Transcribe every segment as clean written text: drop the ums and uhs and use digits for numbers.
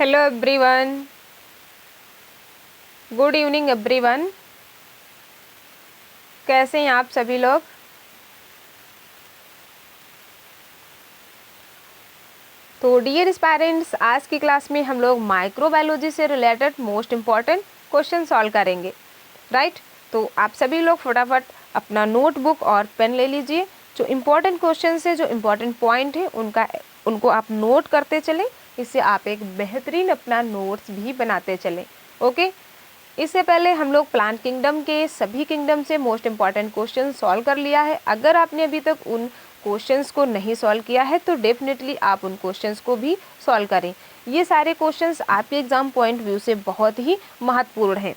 Hello everyone, good evening everyone. कैसे हैं आप सभी लोग? तो डियर पेरेंट्स, आज की क्लास में हम लोग माइक्रोबायोलॉजी से related most important question solve करेंगे, राइट। तो आप सभी लोग फटाफट अपना नोटबुक और पेन ले लीजिए। जो इम्पोर्टेंट क्वेश्चन है, जो इम्पोर्टेंट पॉइंट है, उनको आप नोट करते चलें। इससे आप एक बेहतरीन अपना नोट्स भी बनाते चलें, ओके। इससे पहले हम लोग प्लांट किंगडम के सभी किंगडम से मोस्ट इम्पॉर्टेंट क्वेश्चन सॉल्व कर लिया है। अगर आपने अभी तक उन क्वेश्चंस को नहीं सॉल्व किया है तो डेफिनेटली आप उन क्वेश्चंस को भी सॉल्व करें। ये सारे क्वेश्चंस आपके एग्जाम पॉइंट व्यू से बहुत ही महत्वपूर्ण हैं,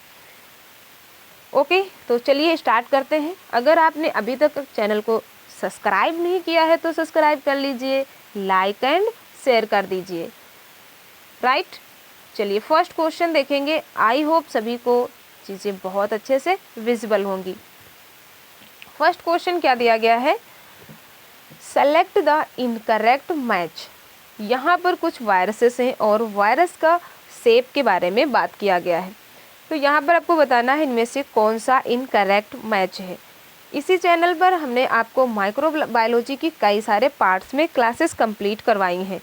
ओके। तो चलिए स्टार्ट करते हैं। अगर आपने अभी तक चैनल को सब्सक्राइब नहीं किया है तो सब्सक्राइब कर लीजिए, लाइक एंड शेयर कर दीजिए, राइट। चलिए फर्स्ट क्वेश्चन देखेंगे। आई होप सभी को चीज़ें बहुत अच्छे से विजिबल होंगी। फर्स्ट क्वेश्चन क्या दिया गया है? Select the incorrect match. यहाँ पर कुछ वायरसेस हैं और वायरस का शेप के बारे में बात किया गया है। तो यहाँ पर आपको बताना है इनमें से कौन सा इनकरेक्ट मैच है। इसी चैनल पर हमने आपको माइक्रोबायोलॉजी की कई सारे पार्ट्स में क्लासेस कंप्लीट करवाई हैं।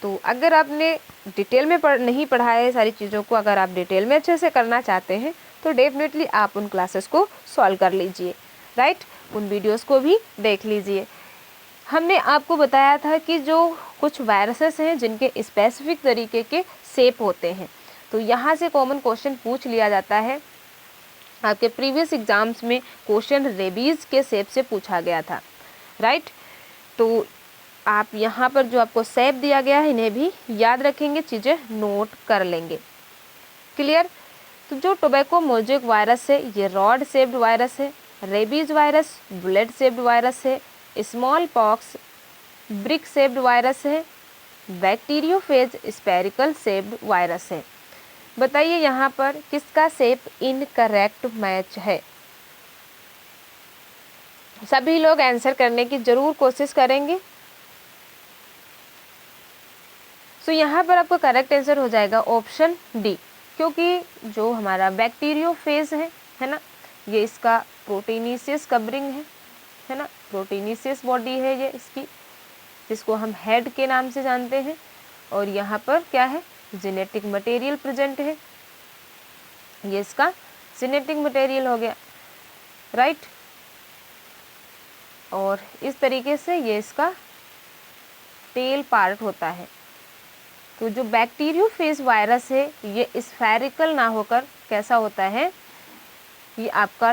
तो अगर आपने डिटेल में नहीं पढ़ा है सारी चीज़ों को, अगर आप डिटेल में अच्छे से करना चाहते हैं तो डेफिनेटली आप उन क्लासेस को सॉल्व कर लीजिए, राइट। उन वीडियोस को भी देख लीजिए। हमने आपको बताया था कि जो कुछ वायरसेस हैं जिनके स्पेसिफिक तरीके के शेप होते हैं। तो यहाँ से कॉमन क्वेश्चन पूछ लिया जाता है। आपके प्रीवियस एग्जाम्स में क्वेश्चन रेबीज़ के शेप से पूछा गया था, राइट। तो आप यहाँ पर जो आपको शेप दिया गया है इन्हें भी याद रखेंगे, चीज़ें नोट कर लेंगे, क्लियर। तो जो टोबैको मोज़ेक वायरस है ये रॉड शेप्ड वायरस है, rabies virus bullet shaped virus है, smallpox brick shaped virus है, बैक्टीरियोफेज स्पेरिकल शेप्ड वायरस है। बताइए यहाँ पर किसका शेप इनकरेक्ट मैच है? सभी लोग आंसर करने की जरूर कोशिश करेंगे। तो यहाँ पर आपका करेक्ट आंसर हो जाएगा ऑप्शन डी, क्योंकि जो हमारा बैक्टीरियोफेज है ना, ये इसका प्रोटीनिशियस कवरिंग है ना, प्रोटीनिशियस बॉडी है ये इसकी, जिसको हम हेड के नाम से जानते हैं। और यहाँ पर क्या है? जेनेटिक मटेरियल प्रेजेंट है, ये इसका जेनेटिक मटेरियल हो गया, राइट। और इस तरीके से ये इसका टेल पार्ट होता है। तो जो बैक्टीरियोफेज वायरस है ये स्फेरिकल ना होकर कैसा होता है? ये आपका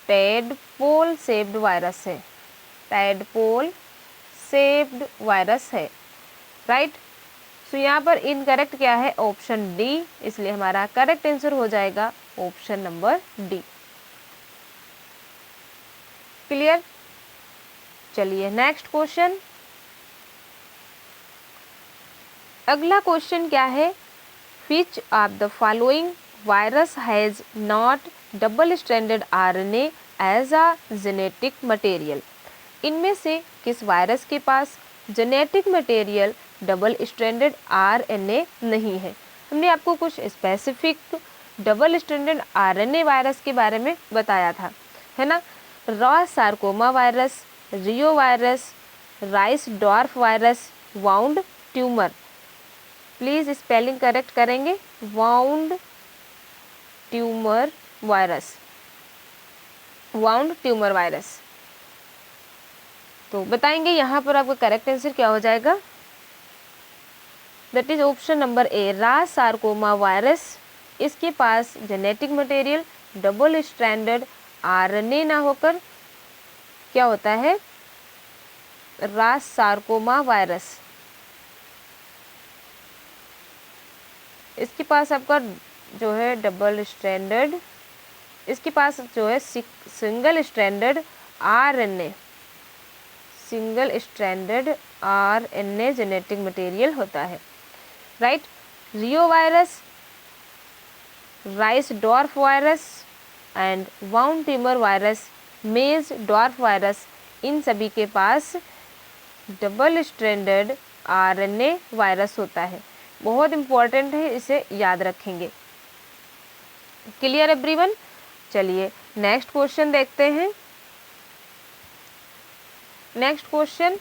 टैडपोल शेप्ड वायरस है, टैडपोल शेप्ड वायरस है, राइट। तो यहाँ पर इनकरेक्ट क्या है? ऑप्शन डी, इसलिए हमारा करेक्ट आंसर हो जाएगा ऑप्शन नंबर डी, क्लियर। चलिए नेक्स्ट क्वेश्चन। अगला क्वेश्चन क्या है? Which of the following virus has not double stranded RNA as a genetic material. इनमें से किस वायरस के पास genetic material double stranded RNA नहीं है? हमने आपको कुछ specific double stranded RNA virus के बारे में बताया था, है ना। Rous sarcoma virus, reo virus, rice dwarf virus, wound tumour. Please spelling correct करेंगे, wound tumour virus, wound tumour virus. तो बताएंगे यहाँ पर आपका करेक्ट आंसर क्या हो जाएगा? That is option number A, Rous sarcoma virus. इसके पास genetic material double stranded RNA ना होकर क्या होता है? रास सार्कोमा वायरस, इसके पास आपका जो है डबल स्ट्रैंडेड, इसके पास जो है single stranded RNA, single stranded RNA genetic material होता है, right. Rio virus, rice dwarf virus and wound tumour virus, मेज डॉर्फ वायरस, इन सभी के पास डबल स्ट्रैंडेड आरएनए वायरस होता है। बहुत इम्पॉर्टेंट है, इसे याद रखेंगे। Clear everyone? चलिए नेक्स्ट क्वेश्चन देखते हैं। Next question,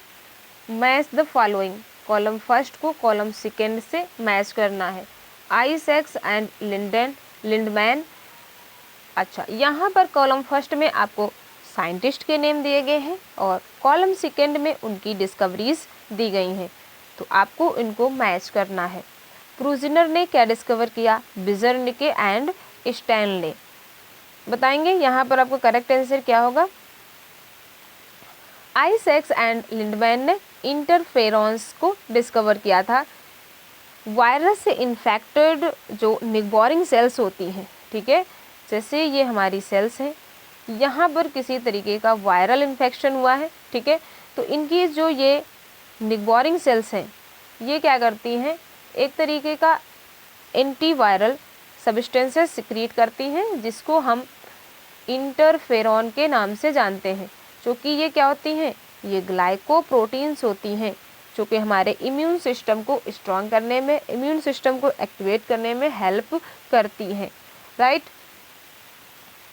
match the following. Column first को कॉलम सेकेंड से मैच करना है। Isaac's and Lindeman. अच्छा, यहाँ पर कॉलम फर्स्ट में आपको साइंटिस्ट के नेम दिए गए हैं और कॉलम सेकेंड में उनकी डिस्कवरीज दी गई हैं, तो आपको इनको मैच करना है। क्रूजिनर ने क्या डिस्कवर किया? बिजर्निके एंड स्टैनले। बताएंगे यहाँ पर आपको करेक्ट आंसर क्या होगा? आइजैक्स एंड लिंडमैन ने इंटरफेरॉन्स को डिस्कवर किया था। वायरस से इन्फेक्टेड जो निगबॉरिंग सेल्स होती हैं, ठीक है, जैसे ये हमारी सेल्स हैं, यहाँ पर किसी तरीके का वायरल इन्फेक्शन हुआ है, ठीक है, तो इनकी जो ये निगबॉरिंग सेल्स हैं ये क्या करती हैं? एक तरीके का एंटीवायरल सब्सटेंसेस सिक्रीट करती हैं, जिसको हम इंटरफेरॉन के नाम से जानते हैं, जो कि ये क्या होती हैं? ये ग्लाइकोप्रोटीन्स होती हैं, जो कि हमारे इम्यून सिस्टम को स्ट्रॉन्ग करने में, इम्यून सिस्टम को एक्टिवेट करने में हेल्प करती हैं, राइट।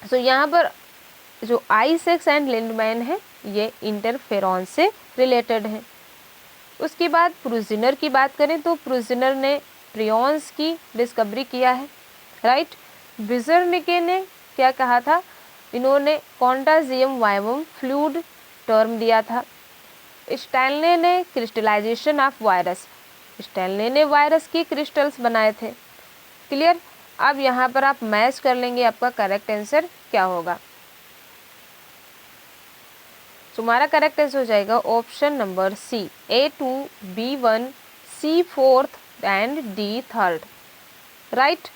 सो यहाँ पर जो आइजैक्स एंड लिंडमैन है ये इंटरफेरॉन से रिलेटेड है। उसके बाद प्रूजिनर की बात करें तो प्रूजिनर ने प्रियॉन्स की डिस्कवरी किया है, राइट। बिजर्निके ने क्या कहा था? इन्होंने कॉन्टाजियम वाइवम फ्लूइड टर्म दिया था। स्टैनले ने क्रिस्टलाइजेशन ऑफ वायरस, स्टैनले ने वायरस की क्रिस्टल्स बनाए थे। क्लियर? अब यहाँ पर आप मैच कर लेंगे, आपका करेक्ट आंसर क्या होगा। तुम्हारा करेक्ट आंसर हो जाएगा option number C, A2, B1, C fourth and D third, right.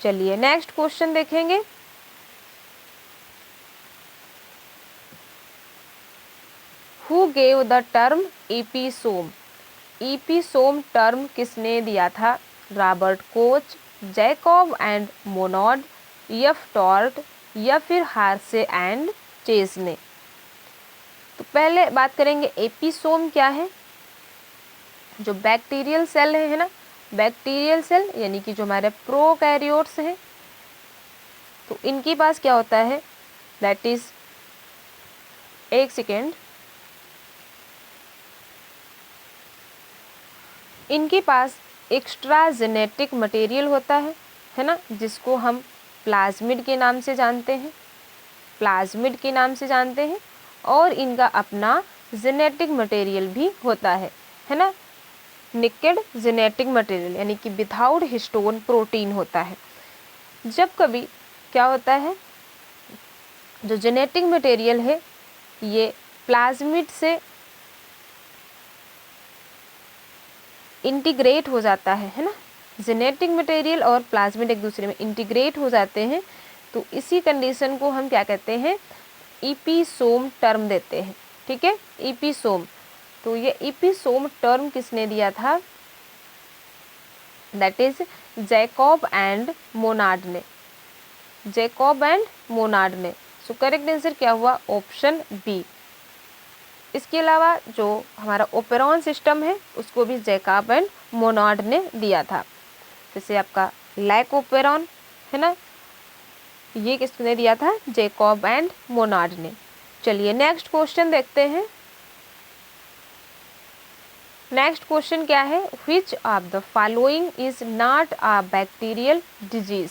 चलिए नेक्स्ट क्वेश्चन देखेंगे। Who gave the term episome? Episome term किसने दिया था? Robert Koch, Jacob and Monod, F Twort या फिर हार्से एंड चेज ने? तो पहले बात करेंगे एपिसोम क्या है। जो बैक्टीरियल सेल है ना, बैक्टीरियल सेल यानी कि जो हमारे प्रोकैरियोट्स हैं, तो इनके पास क्या होता है? दैट इज, एक सेकेंड, इनके पास एक्स्ट्रा जेनेटिक मटेरियल होता है ना, जिसको हम प्लाज्मिड के नाम से जानते हैं, प्लाज्मिड के नाम से जानते हैं। और इनका अपना जेनेटिक मटेरियल भी होता है ना, निकेड जेनेटिक मटेरियल यानी कि विदाउट हिस्टोन प्रोटीन होता है। जब कभी क्या होता है, जो जेनेटिक मटेरियल है ये प्लाज्मिड से इंटीग्रेट हो जाता है ना, जेनेटिक मटेरियल और प्लाज्मिड एक दूसरे में इंटीग्रेट हो जाते हैं, तो इसी कंडीशन को हम क्या कहते हैं? एपिसोम टर्म देते हैं, ठीक है, एपिसोम। तो ये एपिसोम टर्म किसने दिया था? That is Jacob and Monod ने, जैकब एंड मोनार्ड ने। सो करेक्ट आंसर क्या हुआ? Option B. इसके अलावा जो हमारा ओपेरॉन सिस्टम है उसको भी जैकब एंड मोनार्ड ने दिया था। जैसे आपका लाइकोपेरॉन है ना, ये किसने दिया था? जैकब एंड मोनार्ड ने। चलिए नेक्स्ट क्वेश्चन देखते हैं। नेक्स्ट क्वेश्चन क्या है? Which of the following is not a bacterial disease?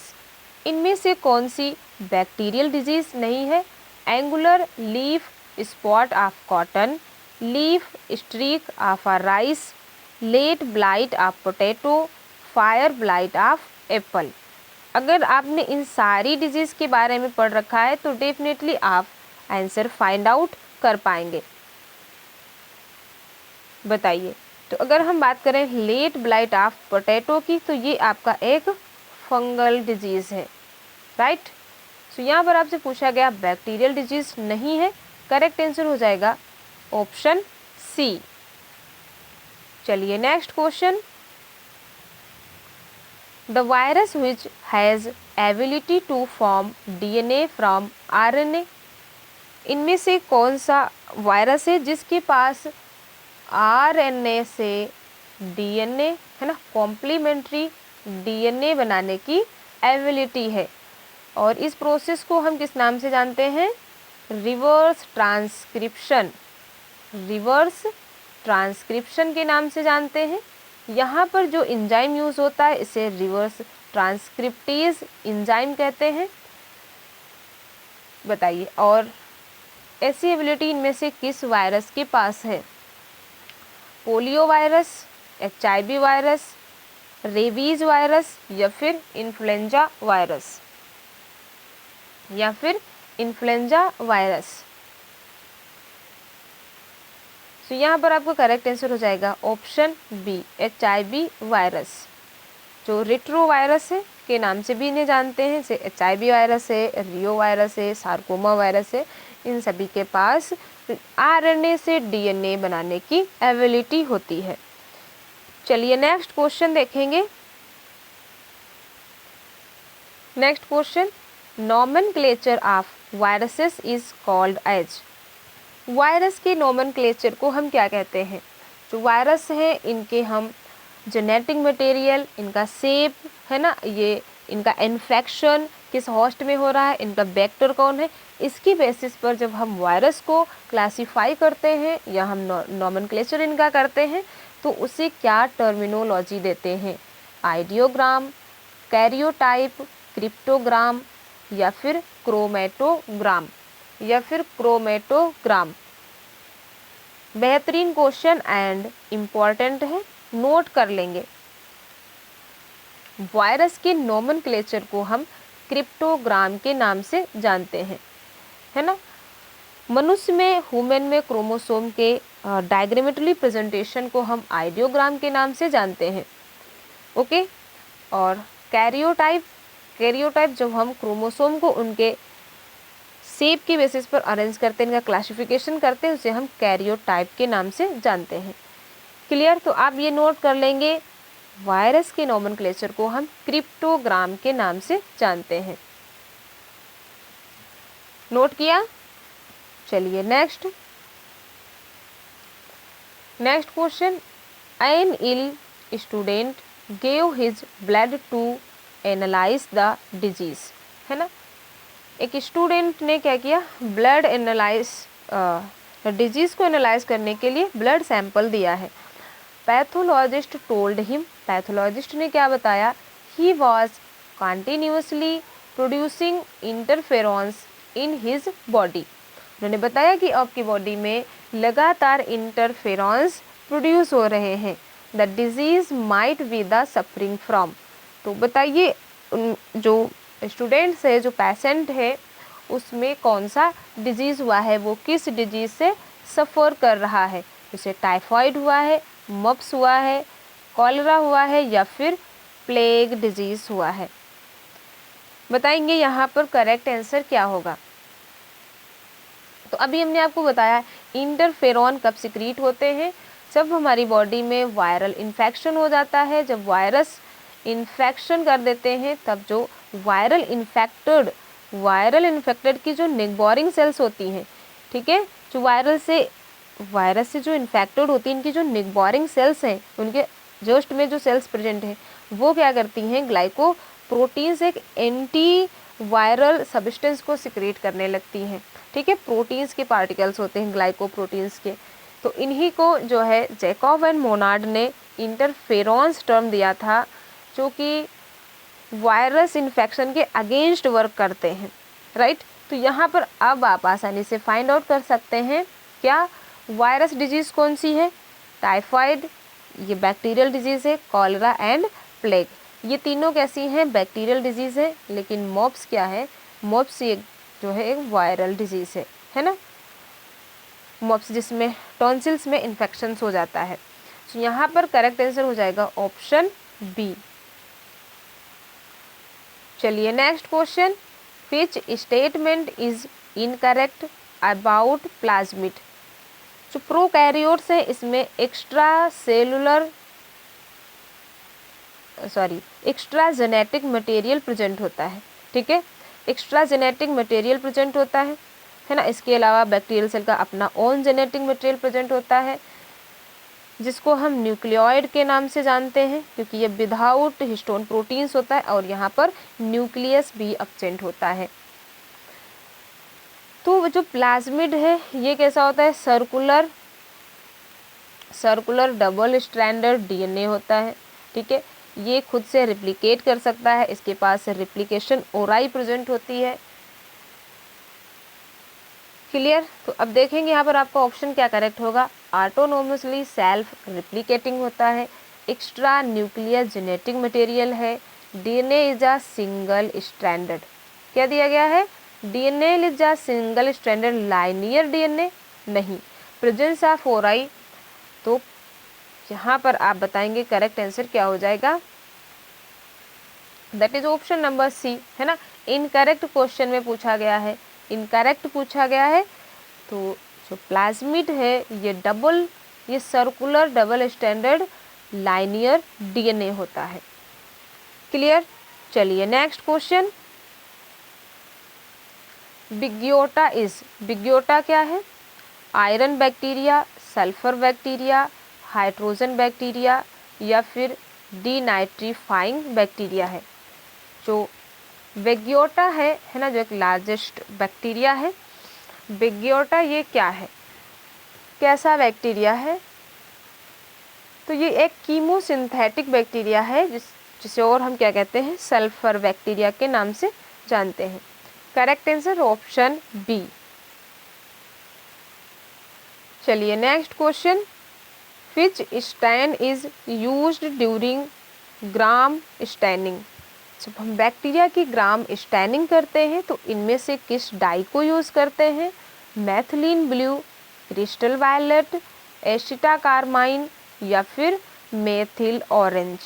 इनमें से कौन सी बैक्टीरियल डिजीज नहीं है? Angular leaf spot of cotton, leaf streak of a rice, late blight of potato, fire blight of apple. अगर आपने इन सारी डिजीज़ के बारे में पढ़ रखा है तो डेफिनेटली आप आंसर फाइंड आउट कर पाएंगे। बताइए, तो अगर हम बात करें लेट ब्लाइट ऑफ पोटैटो की, तो ये आपका एक फंगल डिजीज़ है, राइट। सो यहाँ पर आपसे पूछा गया बैक्टीरियल डिजीज़ नहीं है, करेक्ट आंसर हो जाएगा ऑप्शन सी। चलिए next question. The virus which has ability to form DNA from RNA, इनमें से कौन सा वायरस है जिसके पास RNA से DNA है ना, कॉम्प्लीमेंट्री डीएनए बनाने की एबिलिटी है। और इस प्रोसेस को हम किस नाम से जानते हैं? रिवर्स ट्रांसक्रिप्शन, रिवर्स ट्रांसक्रिप्शन के नाम से जानते हैं। यहाँ पर जो एंजाइम यूज होता है इसे रिवर्स ट्रांसक्रिप्टेज एंजाइम कहते हैं। बताइए, और ऐसी एबिलिटी इनमें से किस वायरस के पास है? Polio virus, HIV virus, rabies virus या फिर इन्फ्लुएंजा वायरस, या फिर इन्फ्लुएंजा वायरस। तो यहाँ पर आपका करेक्ट आंसर हो जाएगा ऑप्शन बी, HIV वायरस, जो रेट्रो वायरस है के नाम से भी इन्हें जानते हैं, जैसे HIV वायरस है, रियो वायरस है, सार्कोमा वायरस है। इन सभी के पास RNA से DNA बनाने की एबिलिटी होती है। चलिए नेक्स्ट क्वेश्चन देखेंगे। Next question, nomenclature of viruses is called as. Virus के नॉमेनक्लेचर को हम क्या कहते हैं? जो वायरस हैं इनके हम जेनेटिक मटेरियल, इनका शेप है ना, ये इनका इन्फेक्शन किस होस्ट में हो रहा है, इनका वेक्टर कौन है, इसकी बेसिस पर जब हम वायरस को क्लासिफाई करते हैं या हम नॉमेनक्लेचर इनका करते हैं तो उसे क्या टर्मिनोलॉजी देते हैं? आइडियोग्राम, कैरियोटाइप, क्रिप्टोग्राम या फिर क्रोमेटोग्राम, या फिर क्रोमेटोग्राम। बेहतरीन क्वेश्चन एंड इम्पॉर्टेंट है, नोट कर लेंगे। वायरस के नोमेनक्लेचर को हम क्रिप्टोग्राम के नाम से जानते हैं, है ना। मनुष्य में, ह्यूमन में क्रोमोसोम के डायग्रामेटिकली प्रेजेंटेशन को हम आइडियोग्राम के नाम से जानते हैं। ओके, और कैरियोटाइप, कैरियोटाइप जब हम क्रोमोसोम को उनके शेप की बेसिस पर अरेंज करते हैं, इनका क्लासिफिकेशन करते हैं, उसे हम कैरियोटाइप के नाम से जानते हैं। क्लियर? तो आप ये नोट कर लेंगे, वायरस के नोमेनक्लेचर को हम क्रिप्टोग्राम के नाम से जानते हैं। नोट किया? चलिए next question, an ill student gave his blood to analyse the disease, है ना। एक स्टूडेंट ने क्या किया? ब्लड एनालाइज, डिजीज को एनालाइज करने के लिए ब्लड सैंपल दिया है। पैथोलॉजिस्ट टोल्ड हिम, पैथोलॉजिस्ट ने क्या बताया? He was continuously producing interferons in his body. उन्होंने बताया कि आपकी बॉडी में लगातार इंटरफेरॉन्स प्रोड्यूस हो रहे हैं। The disease might be the suffering from. तो बताइए, जो स्टूडेंट्स है, जो पेशेंट है, उसमें कौन सा डिजीज़ हुआ है, वो किस डिजीज़ से सफ़र कर रहा है? जैसे टाइफाइड हुआ है, मप्स हुआ है, कॉलरा हुआ है या फिर प्लेग डिजीज़ हुआ है। बताएंगे यहाँ पर करेक्ट आंसर क्या होगा। तो अभी हमने आपको बताया इंटरफेरॉन कब सिक्रीट होते हैं? जब हमारी बॉडी में वायरल इन्फेक्शन हो जाता है, जब वायरस इन्फेक्शन कर देते हैं, तब जो वायरल इन्फेक्टेड की जो नेगबोरिंग सेल्स होती हैं, ठीक है, जो वायरस से जो इन्फेक्टेड होती हैं, इनकी जो नेगबोरिंग सेल्स हैं, उनके जस्ट में जो सेल्स प्रेजेंट हैं, वो क्या करती हैं? ग्लाइकोप्रोटीन से एक एंटी वायरल सब्सटेंस को सिक्रेट करने लगती हैं, ठीक है। प्रोटीन्स के पार्टिकल्स होते हैं ग्लाइकोप्रोटीन्स के, तो इन्हीं को जो है जैकब एंड मोनार्ड ने इंटरफेरॉन्स टर्म दिया था, जो कि वायरस इन्फेक्शन के अगेंस्ट वर्क करते हैं, राइट। तो यहाँ पर अब आप आसानी से फाइंड आउट कर सकते हैं क्या वायरस डिजीज़ कौन सी है? टाइफाइड, ये बैक्टीरियल डिजीज़ है, कॉलरा एंड प्लेग, ये तीनों कैसी हैं? बैक्टीरियल डिजीज़ है। लेकिन मॉप्स क्या है? मॉप्स ये जो है एक वायरल डिजीज़ है ना। मॉप्स जिसमें टॉन्सिल्स में इन्फेक्शंस हो जाता है। तो यहाँ पर करेक्ट आंसर हो जाएगा ऑप्शन बी। चलिए next question, which statement is incorrect about plasmid. जो प्रोकैरियोट्स हैं इसमें एक्स्ट्रा जेनेटिक मटेरियल प्रेजेंट होता है, ठीक है, एक्स्ट्रा जेनेटिक मटेरियल प्रेजेंट होता है ना। इसके अलावा बैक्टीरियल सेल का अपना ओन जेनेटिक मटेरियल प्रेजेंट होता है। जिसको हम न्यूक्लियोइड के नाम से जानते हैं, क्योंकि ये विदाउट हिस्टोन प्रोटीन्स होता है और यहाँ पर न्यूक्लियस भी एब्सेंट होता है। तो जो प्लाज्मिड है ये कैसा होता है, सर्कुलर डबल स्ट्रैंडेड डीएनए होता है। ठीक है, ये खुद से रिप्लिकेट कर सकता है, इसके पास रिप्लिकेशन ओराई प्रेजेंट होती है। क्लियर। तो अब देखेंगे यहाँ पर आपका ऑप्शन क्या करेक्ट होगा। ऑटोनोमसली सेल्फ रिप्लिकेटिंग होता है, एक्स्ट्रा न्यूक्लियर जेनेटिक मटेरियल है, DNA is a single stranded. क्या दिया गया है, DNA is a single stranded linear DNA नहीं, प्रेजेंस ऑफ ओराई। तो यहाँ पर आप बताएंगे करेक्ट आंसर क्या हो जाएगा, that is option number C, है ना। इनकरेक्ट क्वेश्चन में पूछा गया है, इनकरेक्ट पूछा गया है। तो जो प्लाज्मिड है ये circular double standard linear DNA होता है। क्लियर। चलिए नेक्स्ट क्वेश्चन, बिग्योटा क्या है, iron bacteria, sulphur bacteria, hydrogen bacteria या फिर डीनाइट्रीफाइंग बैक्टीरिया है। जो बिग्योटा है ना, जो एक लार्जेस्ट बैक्टीरिया है, बिग्योटा ये क्या है, कैसा बैक्टीरिया है, तो ये एक कीमोसिंथेटिक बैक्टीरिया है जिसे और हम क्या कहते हैं, सल्फर बैक्टीरिया के नाम से जानते हैं। Correct answer option B. चलिए next question, which stain is used during gram staining. जब हम बैक्टीरिया की ग्राम स्टैनिंग करते हैं तो इनमें से किस डाई को यूज़ करते हैं, मैथिलीन ब्लू, क्रिस्टल वायलेट, एसिटाकार्माइन या फिर मेथिल ऑरेंज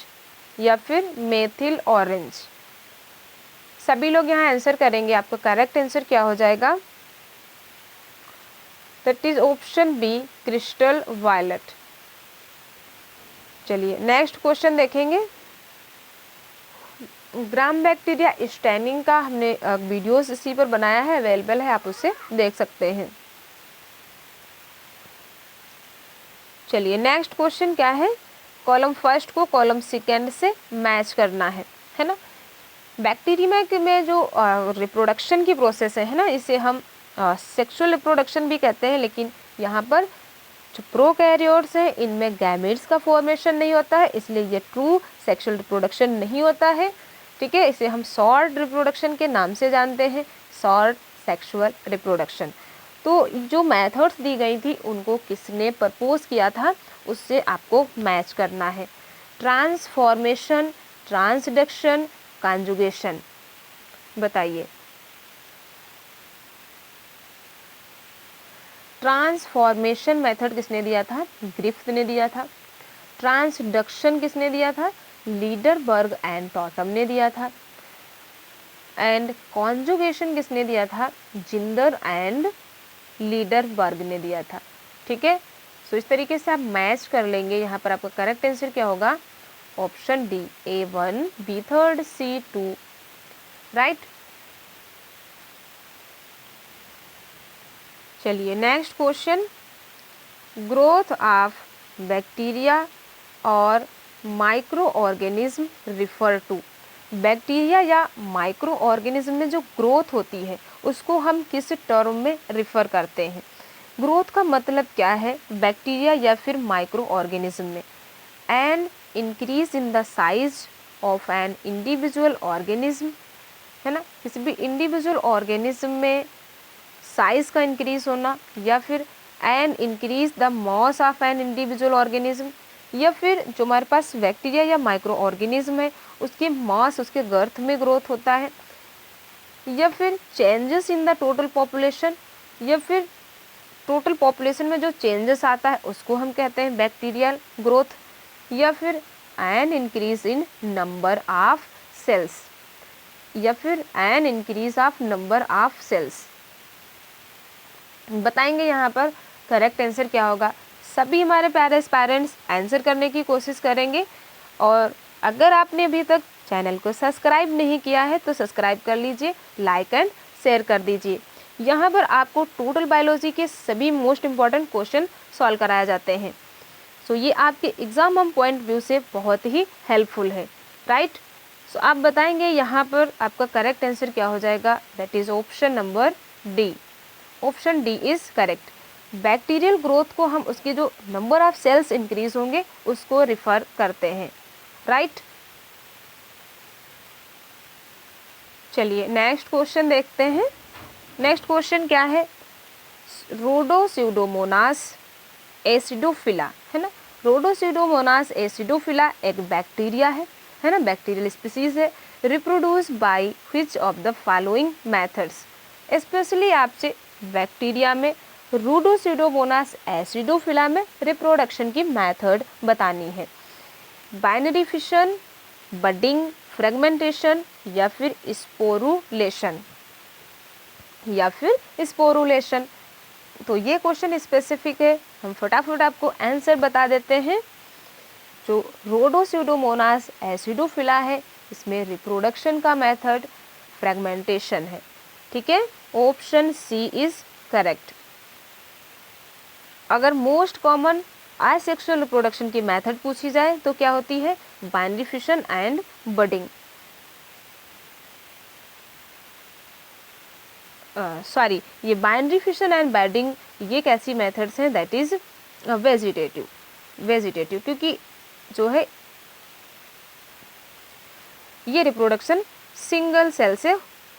सभी लोग यहाँ आंसर करेंगे। आपका करेक्ट आंसर क्या हो जाएगा, that is option B, crystal violet. चलिए नेक्स्ट क्वेश्चन देखेंगे। ग्राम बैक्टीरिया स्टैनिंग का हमने वीडियोस इसी पर बनाया है, अवेलेबल है, आप उसे देख सकते हैं। चलिए नेक्स्ट क्वेश्चन क्या है, कॉलम फर्स्ट को कॉलम सेकेंड से मैच करना है ना। बैक्टीरिया में जो रिप्रोडक्शन की प्रोसेस है ना, इसे हम सेक्सुअल रिप्रोडक्शन भी कहते हैं, लेकिन यहाँ पर जो प्रोकैरियोट्स हैं इनमें गैमेट्स का फॉर्मेशन नहीं होता है, इसलिए ये ट्रू सेक्सुअल रिप्रोडक्शन नहीं होता है। ठीक है, इसे हम शॉर्ट रिप्रोडक्शन के नाम से जानते हैं, शॉर्ट सेक्सुअल रिप्रोडक्शन। तो जो मेथड्स दी गई थी उनको किसने प्रपोज किया था, उससे आपको मैच करना है। ट्रांसफॉर्मेशन, ट्रांसडक्शन, कॉन्जुगेशन, बताइए। ट्रांसफॉर्मेशन मेथड किसने दिया था, ग्रिफ्थ ने दिया था। ट्रांसडक्शन किसने दिया था, लीडरबर्ग एंड टॉटम ने दिया था। एंड कॉन्जुगेशन किसने दिया था, जिंदर एंड लीडरबर्ग ने दिया था। ठीक है, सो इस तरीके से आप मैच कर लेंगे। यहाँ पर आपका करेक्ट आंसर क्या होगा, option D, A1, B3, C2, right. चलिए next question, growth of bacteria और microorganism refer to. Bacteria या माइक्रो ऑर्गेनिज्म में जो ग्रोथ होती है उसको हम किस टर्म में रिफर करते हैं। ग्रोथ का मतलब क्या है बैक्टीरिया या फिर माइक्रो ऑर्गेनिज्म में, an increase in the size of an individual organism, है ना। किसी भी इंडिविजुअल ऑर्गेनिज्म में साइज का इंक्रीज होना, या फिर an increase the mass of an individual organism, या फिर जो हमारे पास बैक्टीरिया या माइक्रो ऑर्गेनिज्म है उसके मॉस, उसके गर्थ में ग्रोथ होता है, या फिर changes in the total population, या फिर टोटल पॉपुलेशन में जो चेंजेस आता है उसको हम कहते हैं बैक्टीरियल ग्रोथ, या फिर an increase in number of cells, या फिर an increase of number of cells. बताएंगे यहाँ पर करेक्ट आंसर क्या होगा। सभी हमारे प्यारे पेरेंट्स आंसर करने की कोशिश करेंगे, और अगर आपने अभी तक चैनल को सब्सक्राइब नहीं किया है तो सब्सक्राइब कर लीजिए, लाइक एंड शेयर कर दीजिए। यहाँ पर आपको टोटल बायोलॉजी के सभी मोस्ट इम्पॉर्टेंट क्वेश्चन सॉल्व कराए जाते हैं। सो ये आपके एग्जाम पॉइंट व्यू से बहुत ही हेल्पफुल है, राइट। सो आप बताएंगे यहाँ पर आपका करेक्ट आंसर क्या हो जाएगा, that is option number D. Option D is correct. Bacterial growth को हम उसके जो नंबर ऑफ सेल्स इंक्रीज होंगे उसको रिफर करते हैं, राइट। चलिए नेक्स्ट क्वेश्चन देखते हैं। नेक्स्ट क्वेश्चन क्या है, रोडोस्यूडोमोनास एसिडोफिला, है ना। रोडोस्यूडोमोनास एसिडोफिला एक बैक्टीरिया है ना, बैक्टीरियल स्पीसीज है। Reproduce by which of the following methods, specially आपसे बैक्टीरिया में रोडोस्यूडोमोनास एसिडोफिला में रिप्रोडक्शन की मेथड बतानी है। बाइनरी फिशन, बडिंग, फ्रेगमेंटेशन या फिर स्पोरुलेशन, या फिर स्पोरुलेशन। तो ये क्वेश्चन स्पेसिफिक है, हम फटाफट आपको आंसर बता देते हैं। जो रोडोस्यूडोमोनास एसिडोफिला है इसमें रिप्रोडक्शन का मेथड फ्रेगमेंटेशन है, ठीक है। Option C is correct. अगर मोस्ट कॉमन आसेक्सुअल रिप्रोडक्शन की मेथड पूछी जाए तो क्या होती है, binary fission and budding. Sorry, ये बाइनरी फिशन एंड बडिंग ये कैसी मेथड्स हैं, दैट इज वेजिटेटिव, क्योंकि जो है ये रिप्रोडक्शन सिंगल सेल से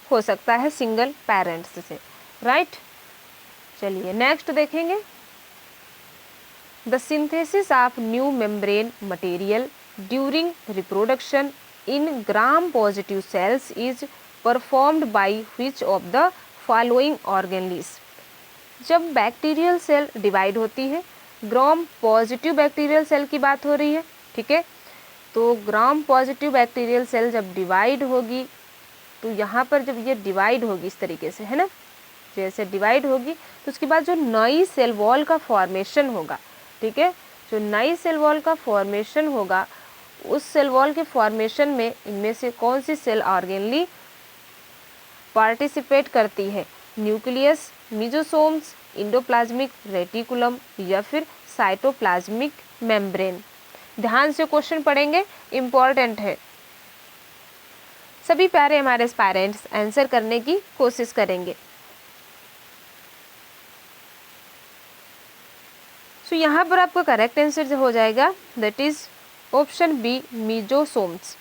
हो सकता है, सिंगल पेरेंट्स से, राइट। चलिए नेक्स्ट देखेंगे। The synthesis of new membrane material during reproduction in Gram positive cells is performed by which of the following organelles. जब बैक्टीरियल सेल डिवाइड होती है, ग्राम पॉजिटिव बैक्टीरियल सेल की बात हो रही है, ठीक है। तो ग्राम पॉजिटिव बैक्टीरियल सेल जब डिवाइड होगी तो यहाँ पर जब ये डिवाइड होगी इस तरीके से, है ना, जैसे डिवाइड होगी तो उसके बाद जो नई सेल वॉल का फॉर्मेशन होगा, ठीक है, जो नई सेल वॉल का फॉर्मेशन होगा उस सेल वॉल के फॉर्मेशन में इनमें से कौन सी सेल ऑर्गेनली पार्टिसिपेट करती है, न्यूक्लियस, मीजोसोम्स, इंडोप्लाज्मिक रेटिकुलम या फिर साइटोप्लाज्मिक मेम्ब्रेन। ध्यान से क्वेश्चन पढ़ेंगे, इम्पॉर्टेंट है। सभी प्यारे हमारे पेरेंट्स आंसर करने की कोशिश करेंगे। सो यहाँ पर आपका करेक्ट आंसर हो जाएगा, दैट इज ऑप्शन बी, मीजोसोम्स।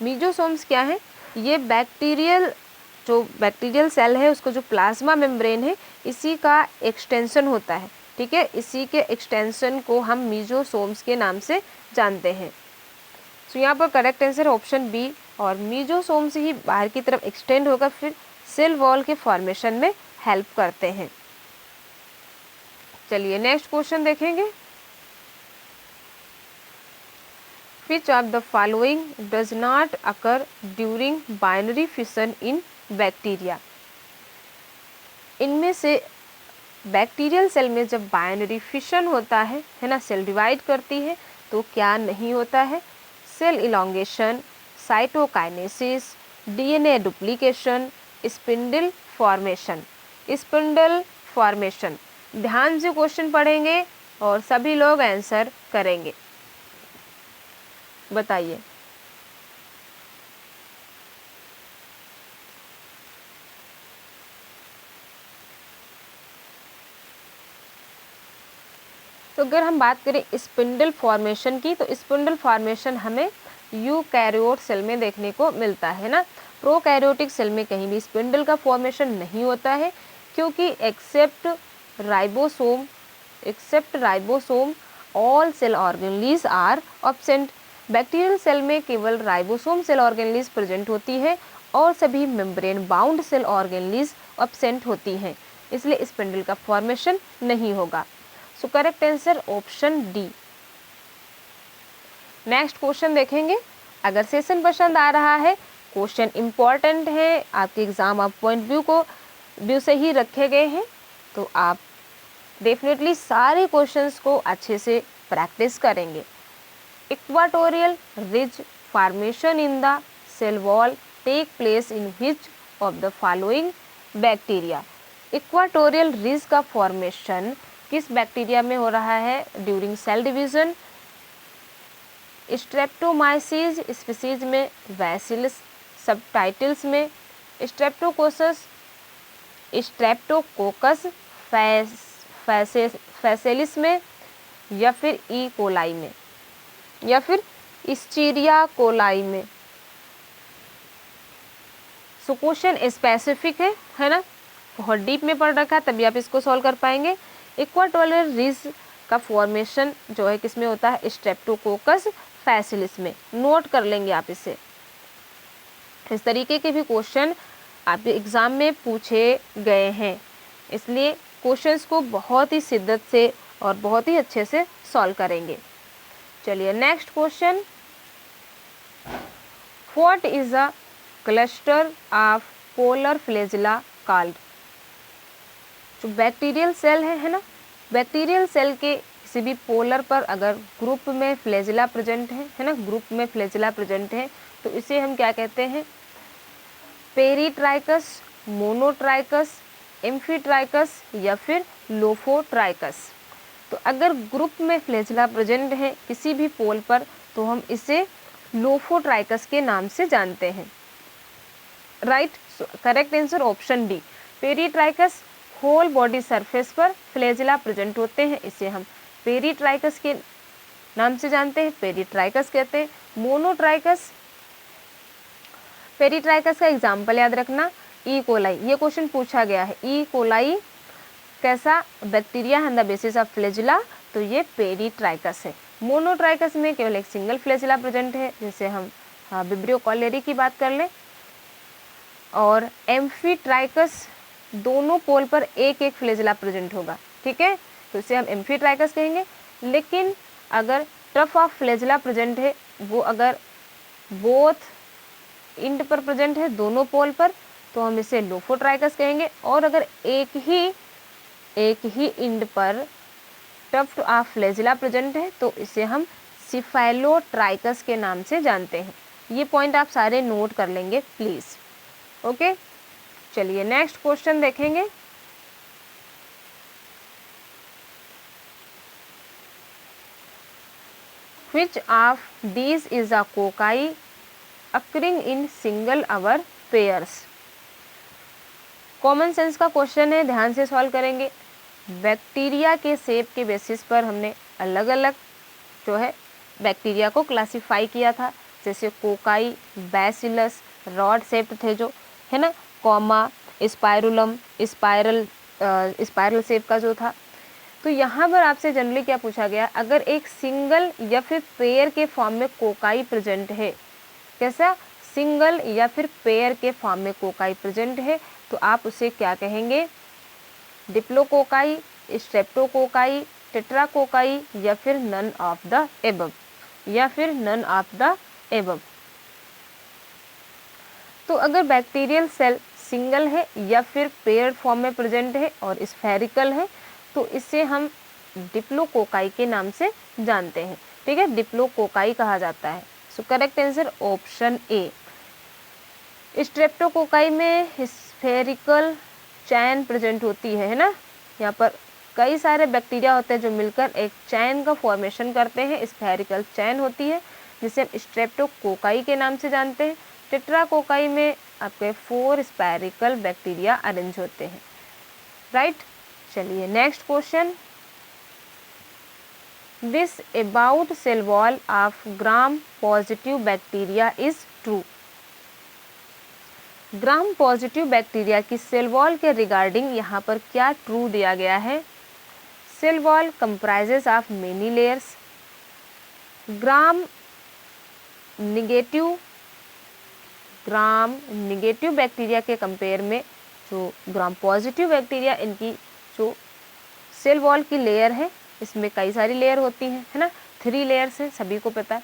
मीजोसोम्स क्या है, ये जो बैक्टीरियल सेल है उसको जो प्लाज्मा मेम्ब्रेन है इसी का एक्सटेंशन होता है, ठीक है। इसी के एक्सटेंशन को हम मीजोसोम्स के नाम से जानते हैं। सो यहाँ पर करेक्ट आंसर ऑप्शन बी, और मीजोसोम्स ही बाहर की तरफ एक्सटेंड होकर फिर सेल वॉल के फॉर्मेशन में हेल्प करते हैं। चलिए नेक्स्ट क्वेश्चन देखेंगे। Which of the following does not occur during binary fission in bacteria? इनमें से बैक्टीरियल सेल में जब बाइनरी फिशन होता है ना, सेल डिवाइड करती है, तो क्या नहीं होता है, cell elongation, cytokinesis, DNA duplication, spindle formation. Spindle formation, ध्यान से क्वेश्चन पढ़ेंगे और सभी लोग आंसर करेंगे, बताइए। तो अगर हम बात करें स्पिंडल फॉर्मेशन की, तो स्पिंडल फॉर्मेशन हमें यूकैरियोट सेल में देखने को मिलता है ना। प्रोकैरियोटिक सेल में कहीं भी स्पिंडल का फॉर्मेशन नहीं होता है, क्योंकि except ribosome all cell organelles are absent. Bacterial cell में केवल राइबोसोम सेल ऑर्गेनलीज प्रेजेंट होती है और सभी membrane bound cell organelles absent होती हैं, इसलिए स्पिंडल का फॉर्मेशन नहीं होगा। So correct answer option D. Next question देखेंगे। अगर सेशन पसंद आ रहा है, क्वेश्चन इंपॉर्टेंट है, आपके एग्जाम आप पॉइंट व्यू से ही रखे गए हैं, तो आप डेफिनेटली सारे क्वेश्चंस को अच्छे से प्रैक्टिस करेंगे। Equatorial ridge formation in the cell wall take place in which of the following bacteria. Equatorial ridge का फॉर्मेशन किस बैक्टीरिया में हो रहा है, during cell division, streptomyces species में, बैसिलस सबटाइटल्स में, स्ट्रेप्टोकोकस फैसेलिस में, या फिर ई कोलाई में, या फिर इस्चीरिया कोलाई में। सो क्वेश्चन स्पेसिफिक है ना, बहुत डीप में पढ़ रखा है, तभी आप इसको सॉल्व कर पाएंगे। इक्वाटोरियल रिज का फॉर्मेशन जो है किसमें होता है, स्ट्रेप्टोकोकस फैसिलिस में। नोट कर लेंगे आप इसे। इस तरीके के भी क्वेश्चन आपके एग्जाम में पूछे गए हैं, इसलिए क्वेश्चंस को बहुत ही शिद्दत से और बहुत ही अच्छे से सॉल्व करेंगे। चलिए next question, what is a cluster of polar flagella called. जो बैक्टीरियल सेल है ना, बैक्टीरियल सेल के किसी भी पोलर पर अगर ग्रुप में फ्लैजिला प्रेजेंट है ना, ग्रुप में फ्लैजिला प्रेजेंट है, तो इसे हम क्या कहते हैं, पेरीट्राइकस, मोनोट्राइकस, एम्फीट्राइकस या फिर लोफोट्राइकस। तो अगर ग्रुप में फ्लैजिला प्रेजेंट है किसी भी पोल पर, तो हम इसे लोफोट्राइकस के नाम से जानते हैं। Right, correct answer option D. Peritrichous whole body surface पर फ्लैजिला प्रेजेंट होते हैं, इसे हम पेरीट्राइकस के नाम से जानते हैं, पेरीट्राइकस कहते हैं। मोनोट्राइकस, पेरीट्राइकस का एग्जाम्पल याद रखना, ई कोलाई, ये क्वेश्चन पूछा गया है। ई कोलाई कैसा बैक्टीरिया है on the basis of flagella, तो ये पेरीट्राइकस है। मोनोट्राइकस में केवल एक सिंगल फ्लैजिला प्रेजेंट है, जैसे हम विब्रियो कॉलेरी की बात कर लें। और एम्फीट्राइकस दोनों पोल पर एक एक फ्लैजिला प्रेजेंट होगा, ठीक है, तो इसे हम एम्फीट्राइकस कहेंगे। लेकिन अगर टफ ऑफ फ्लैजिला प्रेजेंट है, वो अगर बोथ इंड पर प्रेजेंट है, दोनों पोल पर, तो हम इसे लोफोट्राइकस कहेंगे। और अगर एक ही इंड पर टफ्ट ऑफ फ्लैजिला प्रेजेंट है, तो इसे हम सिफेलोट्राइकस के नाम से जानते हैं। ये पॉइंट आप सारे नोट कर लेंगे प्लीज। ओके, चलिए नेक्स्ट क्वेश्चन देखेंगे। Which of these is a cocci occurring in single or pairs? Common sense का क्वेश्चन है, ध्यान से सॉल्व करेंगे। बैक्टीरिया के शेप के बेसिस पर हमने अलग अलग जो है बैक्टीरिया को क्लासिफाई किया था, जैसे कोकाई, बैसिलस, रॉड शेप्ड थे जो है ना, कॉमा, स्पाइरुलम, स्पाइरल शेप का जो था। तो यहाँ पर आपसे जनरली क्या पूछा गया, अगर एक सिंगल या फिर पेयर के फॉर्म में कोकाई प्रेजेंट है, कैसा, सिंगल या फिर पेयर के फॉर्म में कोकाई प्रेजेंट है, तो आप उसे क्या कहेंगे, डिप्लोकोकाई, स्ट्रेप्टोकोकाई, टेट्राकोकाई या फिर नन ऑफ द एबव, या फिर नन ऑफ द एबव। तो अगर बैक्टीरियल सेल सिंगल है या फिर पेयर्ड फॉर्म में प्रेजेंट है और स्फेरिकल है, तो इसे हम डिप्लोकोकाई के नाम से जानते हैं, ठीक है, डिप्लोकोकाई कहा जाता है। सो correct answer option A. Streptococci में स्फेरिकल चैन प्रेजेंट होती है ना, यहाँ पर कई सारे बैक्टीरिया होते हैं जो मिलकर एक चैन का फॉर्मेशन करते हैं, स्फेरिकल चैन होती है, जिसे हम स्ट्रेप्टोकोकाई के नाम से जानते हैं। टेट्राकोकाई में आपके 4 स्फेरिकल बैक्टीरिया अरेंज होते हैं। राइट, चलिए next question, this about cell wall of Gram positive bacteria is true. Gram positive bacteria की सेल वॉल के रिगार्डिंग यहाँ पर क्या ट्रू दिया गया है, cell wall comprises of many layers. Gram negative bacteria के कंपेयर में जो ग्राम पॉजिटिव बैक्टीरिया, इनकी जो सेल वॉल की लेयर है, इसमें कई सारी लेयर होती हैं, है ना, 3 लेयर्स हैं, सभी को पता है।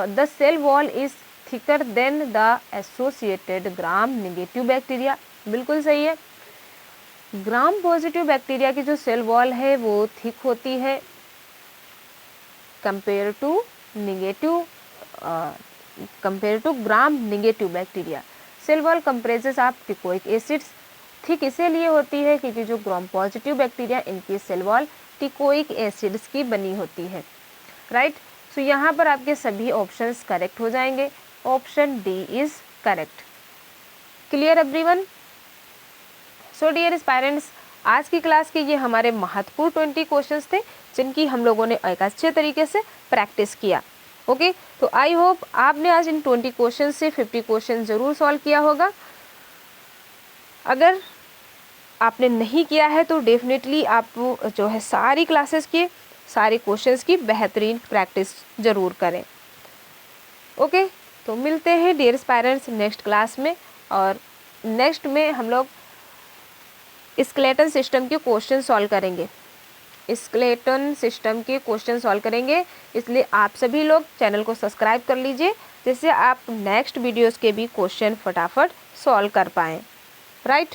The cell wall is thicker than the associated Gram negative bacteria, बिल्कुल सही है। ग्राम पॉजिटिव बैक्टीरिया की जो सेल वॉल है वो थिक होती है compare to Gram negative bacteria. Cell wall compresses of teichoic acids, thick इसीलिए होती है क्योंकि जो ग्राम पॉजिटिव बैक्टीरिया, इनकी सेल वॉल टिकोइक एसिड्स की बनी होती है। राइट, सो यहाँ पर आपके सभी ऑप्शंस करेक्ट हो जाएंगे। Option D is correct. Clear everyone? So dear parents, आज की क्लास के ये हमारे महत्वपूर्ण 20 क्वेश्चंस थे जिनकी हम लोगों ने एक अच्छे तरीके से प्रैक्टिस किया। ओके, तो आई होप आपने आज इन 20 क्वेश्चन से 50 क्वेश्चन जरूर सॉल्व किया होगा। अगर आपने नहीं किया है तो डेफिनेटली आप जो है सारी क्लासेस की सारे क्वेश्चंस की बेहतरीन प्रैक्टिस ज़रूर करें। ओके, तो मिलते हैं डियर पेरेंट्स नेक्स्ट क्लास में, और नेक्स्ट में हम लोग स्केलेटन सिस्टम के क्वेश्चन सॉल्व करेंगे। स्केलेटन सिस्टम के क्वेश्चन सॉल्व करेंगे, इसलिए आप सभी लोग चैनल को सब्सक्राइब कर लीजिए जिससे आप नेक्स्ट वीडियोस के भी क्वेश्चन फटाफट सॉल्व कर पाएँ। Right,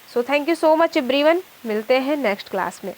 so thank you so much everyone. मिलते हैं नेक्स्ट क्लास में।